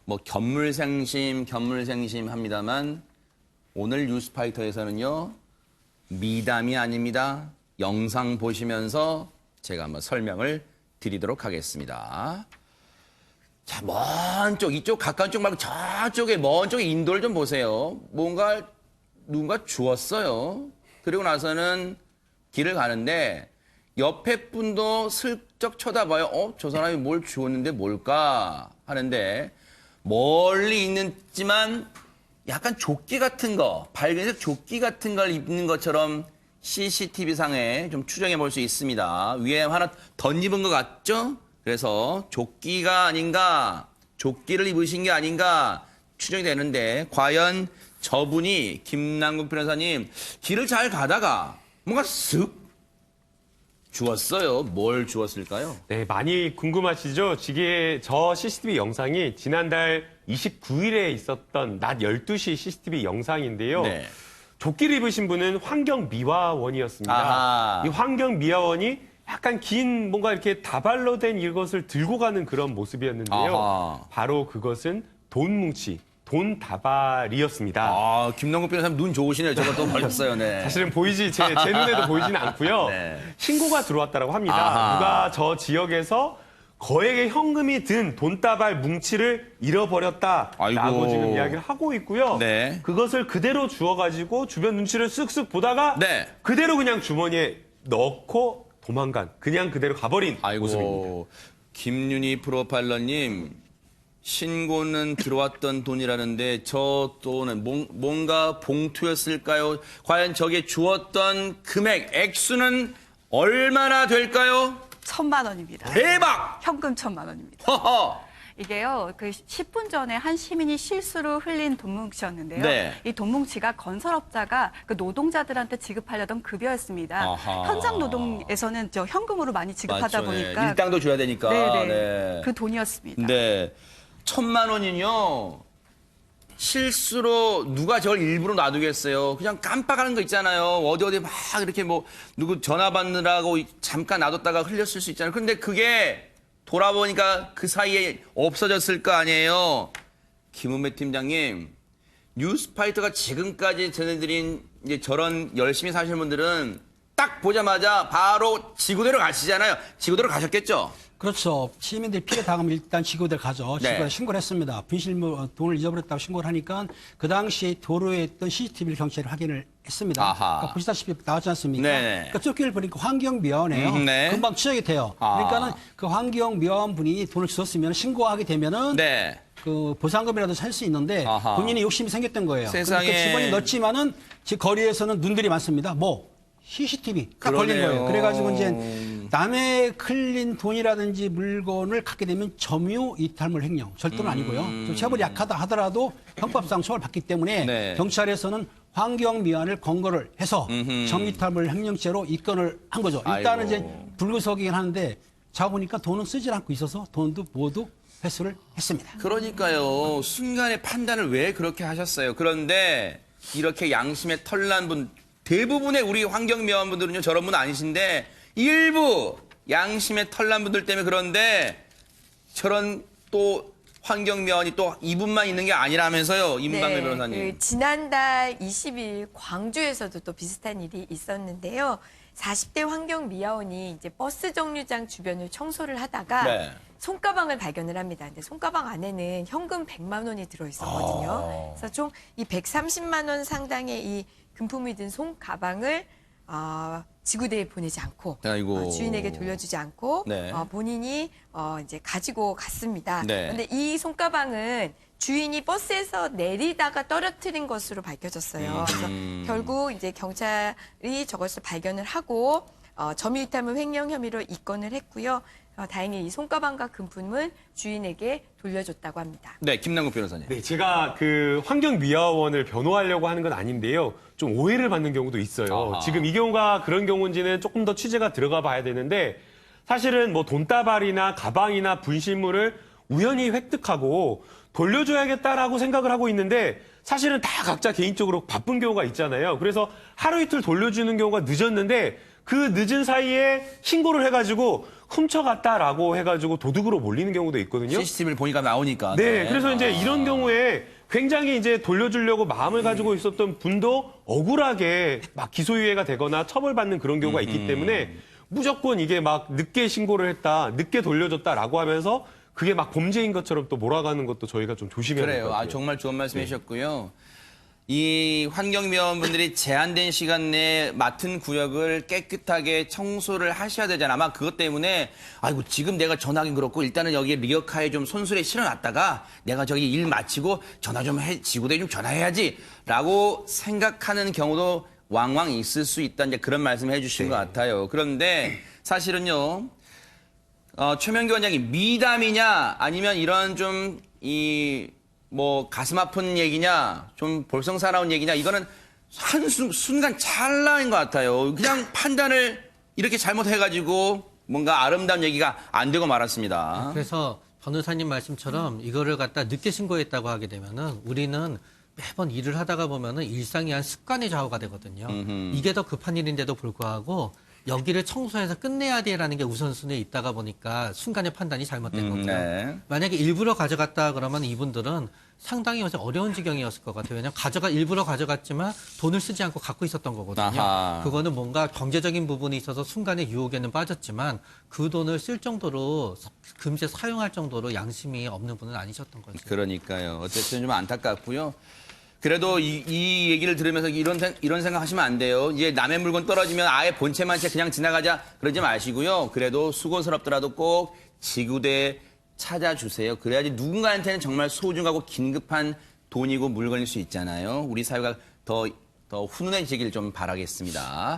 뭐 견물생심 합니다만 오늘 뉴스파이터에서는요. 미담이 아닙니다. 영상 보시면서 제가 한번 설명을 드리도록 하겠습니다. 자, 먼 쪽, 이쪽 가까운 쪽 말고 저쪽에 먼 쪽에 인도를 좀 보세요. 누군가 주웠어요. 그리고 나서는 길을 가는데 옆에 분도 슬쩍 쳐다봐요. 저 사람이 뭘 주웠는데 뭘까 하는데 멀리 있지만 약간 조끼 같은 거, 밝은색 조끼 같은 걸 입는 것처럼 CCTV상에 좀 추정해 볼 수 있습니다. 위에 하나 덧입은 것 같죠? 그래서 조끼가 아닌가, 조끼를 입으신 게 아닌가 추정이 되는데 과연 저분이 김남국 변호사님 길을 잘 가다가 뭔가 쓱 주웠어요. 뭘 주웠을까요? 네, 많이 궁금하시죠? 저 CCTV 영상이 지난달 29일에 있었던 낮 12시 CCTV 영상인데요. 네. 조끼를 입으신 분은 환경미화원이었습니다. 아하. 이 환경미화원이 약간 긴 뭔가 이렇게 다발로 된 이것을 들고 가는 그런 모습이었는데요. 아하. 바로 그것은 돈뭉치, 돈다발이었습니다. 아, 김남국 변호사님 눈 좋으시네요. 저거 또 걸렸어요. 네. 사실은 제 눈에도 보이지는 않고요. 네. 신고가 들어왔다고 합니다. 아하. 누가 저 지역에서 거액의 현금이 든 돈다발 뭉치를 잃어버렸다라고 아이고. 지금 이야기를 하고 있고요. 네. 그것을 그대로 주워가지고 주변 눈치를 쓱쓱 보다가 네. 그대로 그냥 주머니에 넣고 도망간, 그냥 그대로 가버린 모습입니다. 아이고, 김윤희 프로파일러님, 신고는 들어왔던 돈이라는데 저 돈은 뭔가 봉투였을까요? 과연 저게 주었던 금액, 액수는 얼마나 될까요? 1,000만 원입니다. 대박! 현금 1,000만 원입니다. 허허! 이게요, 10분 전에 한 시민이 실수로 흘린 돈뭉치였는데요. 네. 이 돈뭉치가 건설업자가 그 노동자들한테 지급하려던 급여였습니다. 아하. 현장 노동에서는 현금으로 많이 지급하다 맞죠, 예. 보니까 일당도 줘야 되니까. 네네. 네. 그 돈이었습니다. 네. 1,000만 원이요. 실수로 누가 저걸 일부러 놔두겠어요. 그냥 깜빡하는 거 있잖아요. 어디 막 이렇게 뭐 누구 전화 받느라고 잠깐 놔뒀다가 흘렸을 수 있잖아요. 근데 그게 돌아보니까 그 사이에 없어졌을 거 아니에요. 김은배 팀장님, 뉴스파이터가 지금까지 전해드린 이제 저런 열심히 사시는 분들은 딱 보자마자 바로 지구대로 가시잖아요. 지구대로 가셨겠죠? 그렇죠. 시민들이 피해 당하면 일단 지구대로 가죠. 네. 지구대로 신고를 했습니다. 분실물 돈을 잊어버렸다고 신고를 하니까 그 당시에 도로에 있던 CCTV를 경찰이 확인을 했습니다. 아하. 그러니까 보시다시피 나왔지 않습니까? 네네. 그러니까 쫓기를 보니까 환경미화원이에요. 네. 금방 추적이 돼요. 아. 그러니까는 그 환경미화원 분이 돈을 주셨으면 신고하게 되면은 네. 그 보상금이라도 살 수 있는데 아하. 본인이 욕심이 생겼던 거예요. 세상에. 그러니까 집안에 넣었지만은 거리에서는 눈들이 많습니다. CCTV가 걸린 그러네요. 거예요. 그래가지고 이제 남의 흘린 돈이라든지 물건을 갖게 되면 점유 이탈물 횡령, 절도는 아니고요. 좀 체벌이 약하다 하더라도 형법상 처벌 받기 때문에 네. 경찰에서는 환경미화를 권고를 해서 점유 이탈물 횡령죄로 입건을 한 거죠. 일단은 아이고. 이제 불구속이긴 하는데 잡아보니까 돈은 쓰질 않고 있어서 돈도 모두 회수를 했습니다. 그러니까요. 순간의 판단을 왜 그렇게 하셨어요? 그런데 이렇게 양심에 털난 분, 대부분의 우리 환경미화원분들은요, 저런 분 아니신데 일부 양심에 털난 분들 때문에 그런데 저런 또 환경미화원이 또 이분만 있는 게 아니라면서요, 임방래 변호사님. 지난달 20일 광주에서도 또 비슷한 일이 있었는데요. 40대 환경미화원이 이제 버스 정류장 주변을 청소를 하다가 네. 손가방을 발견을 합니다. 근데 손가방 안에는 현금 100만 원이 들어있었거든요. 그래서 총 이 130만 원 상당의 이 금품이 든 손가방을 지구대에 보내지 않고 아이고. 주인에게 돌려주지 않고 네. 본인이 이제 가지고 갔습니다. 네. 그런데 이 손가방은 주인이 버스에서 내리다가 떨어뜨린 것으로 밝혀졌어요. 그래서 결국 이제 경찰이 저것을 발견을 하고 점유이탈물 횡령 혐의로 입건을 했고요. 다행히 이 손가방과 금품은 주인에게 돌려줬다고 합니다. 네, 김남국 변호사님. 네, 제가 그 환경미화원을 변호하려고 하는 건 아닌데요. 좀 오해를 받는 경우도 있어요. 아하. 지금 이 경우가 그런 경우인지는 조금 더 취재가 들어가 봐야 되는데 사실은 뭐 돈다발이나 가방이나 분실물을 우연히 획득하고 돌려줘야겠다라고 생각을 하고 있는데 사실은 다 각자 개인적으로 바쁜 경우가 있잖아요. 그래서 하루 이틀 돌려주는 경우가 늦었는데 그 늦은 사이에 신고를 해가지고 훔쳐갔다라고 해가지고 도둑으로 몰리는 경우도 있거든요. CCTV를 보니까 나오니까. 네, 그래서 이제 이런 경우에 굉장히 이제 돌려주려고 마음을 가지고 있었던 분도 억울하게 막 기소유예가 되거나 처벌받는 그런 경우가 있기 때문에 무조건 이게 막 늦게 신고를 했다, 늦게 돌려줬다라고 하면서 그게 막 범죄인 것처럼 또 몰아가는 것도 저희가 좀 조심해야 될 것 그래요. 같아요. 정말 좋은 말씀 해주셨고요. 이 환경미화원분들이 제한된 시간 내에 맡은 구역을 깨끗하게 청소를 하셔야 되잖아. 아마 그것 때문에 아이고 지금 내가 전화하긴 그렇고 일단은 여기 리어카에 좀 손수레 실어놨다가 내가 저기 일 마치고 전화 좀 해, 지구대에 좀 전화해야지라고 생각하는 경우도 왕왕 있을 수 있다. 이제 그런 말씀을 해주신 것 같아요. 그런데 사실은요. 최명기 원장이 미담이냐 아니면 이런 좀 뭐 가슴 아픈 얘기냐 좀 볼썽사나운 얘기냐 이거는 순간 찰나인 것 같아요. 그냥 판단을 이렇게 잘못해가지고 뭔가 아름다운 얘기가 안 되고 말았습니다. 그래서 변호사님 말씀처럼 이거를 갖다 늦게 신고했다고 하게 되면은 우리는 매번 일을 하다가 보면은 일상이 한 습관의 좌우가 되거든요. 이게 더 급한 일인데도 불구하고 여기를 청소해서 끝내야 돼라는 게 우선순위에 있다가 보니까 순간의 판단이 잘못된 거고요. 네. 만약에 일부러 가져갔다 그러면 이분들은 상당히 어려운 지경이었을 것 같아요. 왜냐하면 일부러 가져갔지만 돈을 쓰지 않고 갖고 있었던 거거든요. 아하. 그거는 뭔가 경제적인 부분이 있어서 순간의 유혹에는 빠졌지만 그 돈을 쓸 정도로 금세 사용할 정도로 양심이 없는 분은 아니셨던 거죠. 그러니까요. 어쨌든 좀 안타깝고요. 그래도 이 얘기를 들으면서 이런 생각 하시면 안 돼요. 이제 남의 물건 떨어지면 아예 본체만 채 그냥 지나가자 그러지 마시고요. 그래도 수고스럽더라도 꼭 지구대에 찾아주세요. 그래야지 누군가한테는 정말 소중하고 긴급한 돈이고 물건일 수 있잖아요. 우리 사회가 더 훈훈해지길 좀 바라겠습니다.